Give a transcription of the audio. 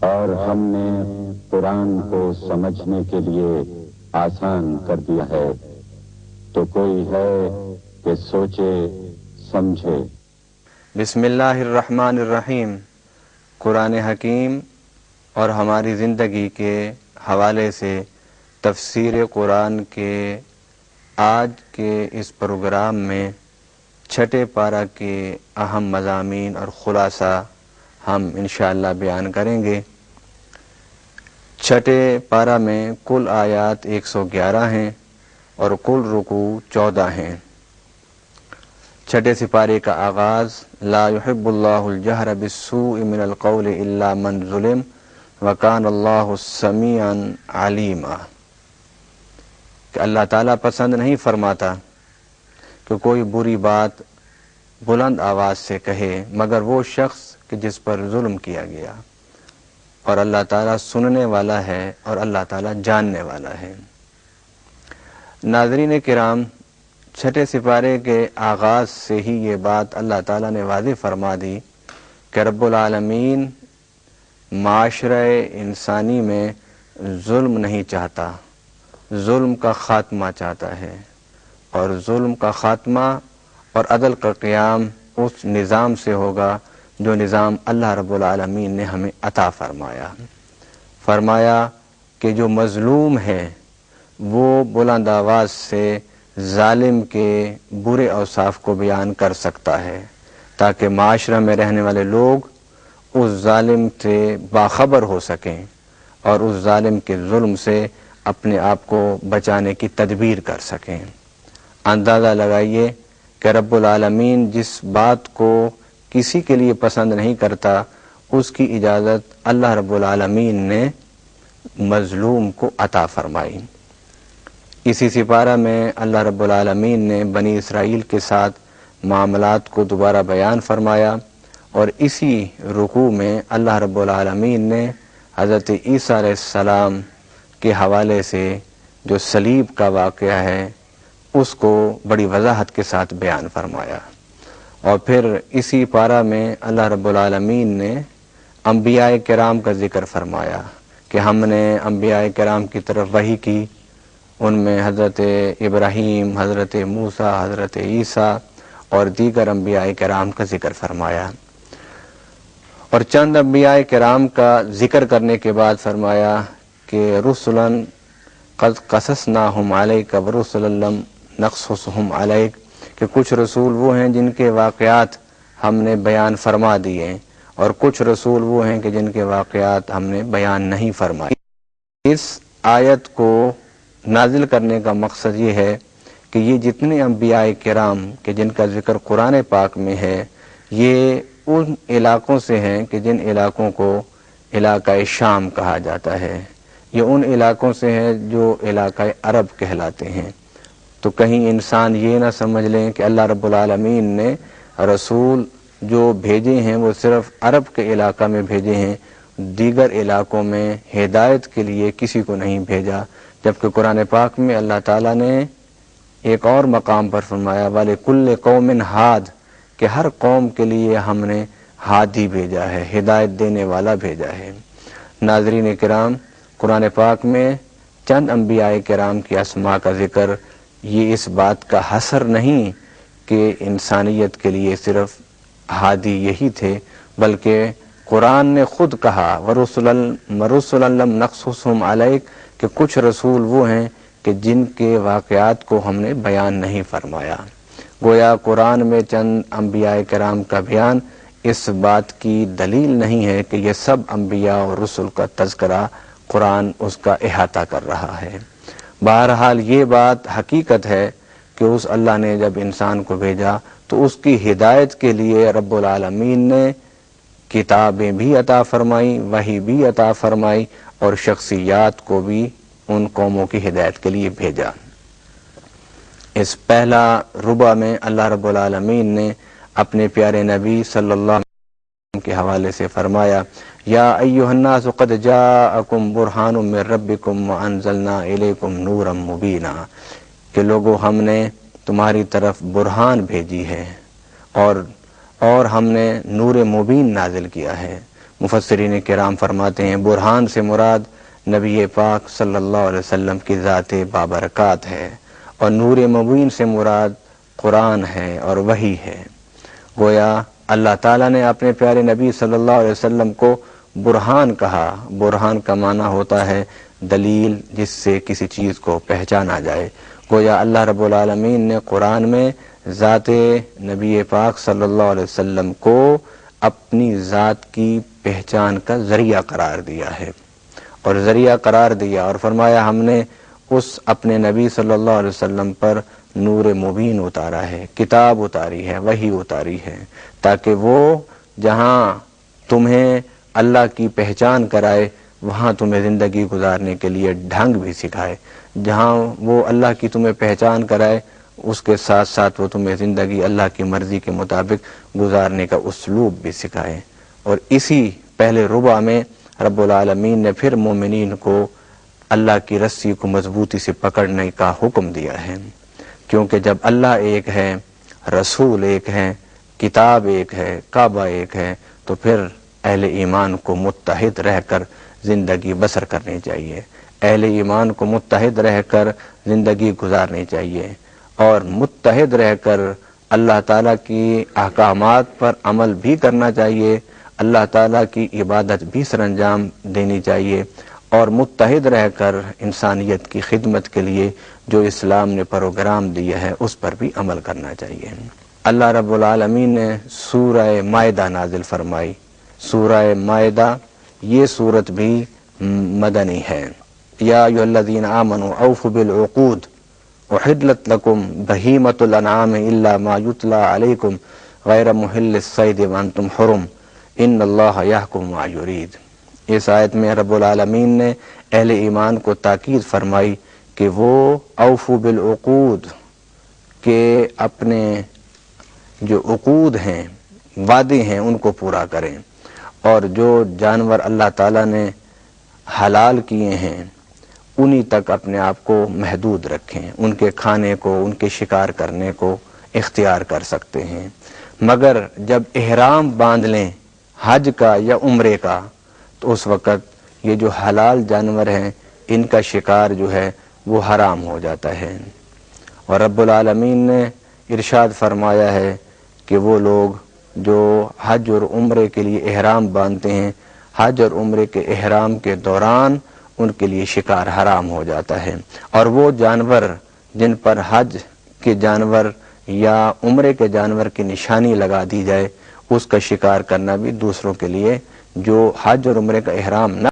اور ہم نے قرآن کو سمجھنے کے لیے آسان کر دیا ہے، تو کوئی ہے کہ سوچے سمجھے۔ بسم اللہ الرحمن الرحیم۔ قرآن حکیم اور ہماری زندگی کے حوالے سے تفسیر قرآن کے آج کے اس پروگرام میں چھٹے پارہ کے اہم مضامین اور خلاصہ ہم انشاءاللہ بیان کریں گے۔ چھٹے پارہ میں کل آیات 111 ہیں اور کل رکوع 14 ہیں۔ چھٹے سپارے کا آغاز لا يحب اللہ الجہر بالسوء من القول الا من ظلم وکان اللہ سمیعا علیما، کہ اللہ تعالیٰ پسند نہیں فرماتا کہ کوئی بری بات بلند آواز سے کہے مگر وہ شخص کہ جس پر ظلم کیا گیا، اور اللہ تعالیٰ سننے والا ہے اور اللہ تعالیٰ جاننے والا ہے۔ ناظرین کرام، چھٹے سپارے کے آغاز سے ہی یہ بات اللہ تعالیٰ نے واضح فرما دی کہ رب العالمین معاشرہ انسانی میں ظلم نہیں چاہتا، ظلم کا خاتمہ چاہتا ہے، اور ظلم کا خاتمہ اور عدل کا قیام اس نظام سے ہوگا جو نظام اللہ رب العالمین نے ہمیں عطا فرمایا کہ جو مظلوم ہے وہ بلند آواز سے ظالم کے برے اوصاف کو بیان کر سکتا ہے تاکہ معاشرہ میں رہنے والے لوگ اس ظالم سے باخبر ہو سکیں اور اس ظالم کے ظلم سے اپنے آپ کو بچانے کی تدبیر کر سکیں۔ اندازہ لگائیے کہ رب العالمین جس بات کو کسی کے لیے پسند نہیں کرتا اس کی اجازت اللہ رب العالمین نے مظلوم کو عطا فرمائی۔ اسی سپارہ میں اللہ رب العالمین نے بنی اسرائیل کے ساتھ معاملات کو دوبارہ بیان فرمایا، اور اسی رکوع میں اللہ رب العالمین نے حضرت عیسیٰ علیہ السلام کے حوالے سے جو صلیب کا واقعہ ہے اس کو بڑی وضاحت کے ساتھ بیان فرمایا۔ اور پھر اسی پارہ میں اللہ رب العالمین نے انبیاء کرام کا ذکر فرمایا کہ ہم نے انبیاء کرام کی طرف وحی کی، ان میں حضرت ابراہیم، حضرت موسیٰ، حضرت عیسیٰ اور دیگر انبیاء کرام کا ذکر فرمایا، اور چند انبیاء کرام کا ذکر کرنے کے بعد فرمایا کہ رسلاً قد قصصناہم علیک ورسلا لم نقصصہم علیک، کہ کچھ رسول وہ ہیں جن کے واقعات ہم نے بیان فرما دیے اور کچھ رسول وہ ہیں کہ جن کے واقعات ہم نے بیان نہیں فرمائے۔ اس آیت کو نازل کرنے کا مقصد یہ ہے کہ یہ جتنے انبیاء کرام کہ جن کا ذکر قرآن پاک میں ہے یہ ان علاقوں سے ہیں کہ جن علاقوں کو علاقہ شام کہا جاتا ہے، یہ ان علاقوں سے ہیں جو علاقہ عرب کہلاتے ہیں۔ تو کہیں انسان یہ نہ سمجھ لیں کہ اللہ رب العالمین نے رسول جو بھیجے ہیں وہ صرف عرب کے علاقہ میں بھیجے ہیں، دیگر علاقوں میں ہدایت کے لیے کسی کو نہیں بھیجا، جبکہ قرآن پاک میں اللہ تعالیٰ نے ایک اور مقام پر فرمایا وَلِكُلِّ قَوْمٍ ہاد، کہ ہر قوم کے لیے ہم نے ہادی بھیجا ہے، ہدایت دینے والا بھیجا ہے۔ ناظرین کرام، قرآن پاک میں چند انبیاء کرام کی اسماء کا ذکر یہ اس بات کا حصر نہیں کہ انسانیت کے لیے صرف ہادی یہی تھے، بلکہ قرآن نے خود کہا وَرُسُلًا لَمْ نَقْصُصْهُمْ عَلَيْكَ، کہ کچھ رسول وہ ہیں کہ جن کے واقعات کو ہم نے بیان نہیں فرمایا۔ گویا قرآن میں چند انبیاء کرام کا بیان اس بات کی دلیل نہیں ہے کہ یہ سب انبیاء اور رسل کا تذکرہ قرآن اس کا احاطہ کر رہا ہے۔ بہرحال یہ بات حقیقت ہے کہ اس اللہ نے جب انسان کو بھیجا تو اس کی ہدایت کے لیے رب العالمین نے کتابیں بھی عطا فرمائی، وحی بھی عطا فرمائی، اور شخصیات کو بھی ان قوموں کی ہدایت کے لیے بھیجا۔ اس پہلا ربع میں اللہ رب العالمین نے اپنے پیارے نبی صلی اللہ علیہ وسلم کے حوالے سے فرمایا یا ایھا الناس قد جاءکم برہان من ربکم وانزلنا الیکم نورا مبینا، کہ لوگوں ہم نے تمہاری طرف برہان بھیجی ہے اور ہم نے نور مبین نازل کیا ہے۔ مفسرین کرام فرماتے ہیں برہان سے مراد نبی پاک صلی اللہ علیہ وسلم کی ذات بابرکات ہے، اور نور مبین سے مراد قرآن ہے اور وحی ہے۔ گویا اللہ تعالیٰ نے اپنے پیارے نبی صلی اللہ علیہ وسلم کو برہان کہا۔ برہان کا معنی ہوتا ہے دلیل جس سے کسی چیز کو پہچانا جائے۔ گویا اللہ رب العالمین نے قرآن میں ذات نبی پاک صلی اللہ علیہ وسلم کو اپنی ذات کی پہچان کا ذریعہ قرار دیا ہے، اور ذریعہ قرار دیا اور فرمایا ہم نے اس اپنے نبی صلی اللہ علیہ وسلم پر نور مبین اتارا ہے، کتاب اتاری ہے، وحی اتاری ہے، تاکہ وہ جہاں تمہیں اللہ کی پہچان کرائے وہاں تمہیں زندگی گزارنے کے لیے ڈھنگ بھی سکھائے، جہاں وہ اللہ کی تمہیں پہچان کرائے اس کے ساتھ ساتھ وہ تمہیں زندگی اللہ کی مرضی کے مطابق گزارنے کا اسلوب بھی سکھائے۔ اور اسی پہلے ربع میں رب العالمین نے پھر مومنین کو اللہ کی رسی کو مضبوطی سے پکڑنے کا حکم دیا ہے، کیونکہ جب اللہ ایک ہے، رسول ایک ہے، کتاب ایک ہے، کعبہ ایک ہے، تو پھر اہل ایمان کو متحد رہ کر زندگی بسر کرنی چاہیے، اہل ایمان کو متحد رہ کر زندگی گزارنی چاہیے، اور متحد رہ کر اللہ تعالیٰ کی احکامات پر عمل بھی کرنا چاہیے، اللہ تعالیٰ کی عبادت بھی سر انجام دینی چاہیے، اور متحد رہ کر انسانیت کی خدمت کے لیے جو اسلام نے پروگرام دیا ہے اس پر بھی عمل کرنا چاہیے۔ اللہ رب العالمین نے سورہ مائدہ نازل فرمائی۔ سورہ مائدہ یہ سورت بھی مدنی ہے۔ یا ایھا الذین آمنوا اوفوا بالعقود احلت لکم بہیمۃ الانعام الا ما یتلی علیکم غیر محل الصید وانتم حرم ان اللہ یحکم ما یرید۔ اس آیت میں رب العالمین نے اہل ایمان کو تاکید فرمائی کہ وہ اوفوا بالعقود کہ اپنے جو عقود ہیں، وعدے ہیں، ان کو پورا کریں، اور جو جانور اللہ تعالیٰ نے حلال کیے ہیں انہی تک اپنے آپ کو محدود رکھیں، ان کے کھانے کو، ان کے شکار کرنے کو اختیار کر سکتے ہیں، مگر جب احرام باندھ لیں حج کا یا عمرے کا تو اس وقت یہ جو حلال جانور ہیں ان کا شکار جو ہے وہ حرام ہو جاتا ہے۔ اور رب العالمین نے ارشاد فرمایا ہے کہ وہ لوگ جو حج اور عمرے کے لیے احرام باندھتے ہیں، حج اور عمرے کے احرام کے دوران ان کے لیے شکار حرام ہو جاتا ہے، اور وہ جانور جن پر حج کے جانور یا عمرے کے جانور کی نشانی لگا دی جائے اس کا شکار کرنا بھی دوسروں کے لیے جو حج اور عمرے کا احرام نہ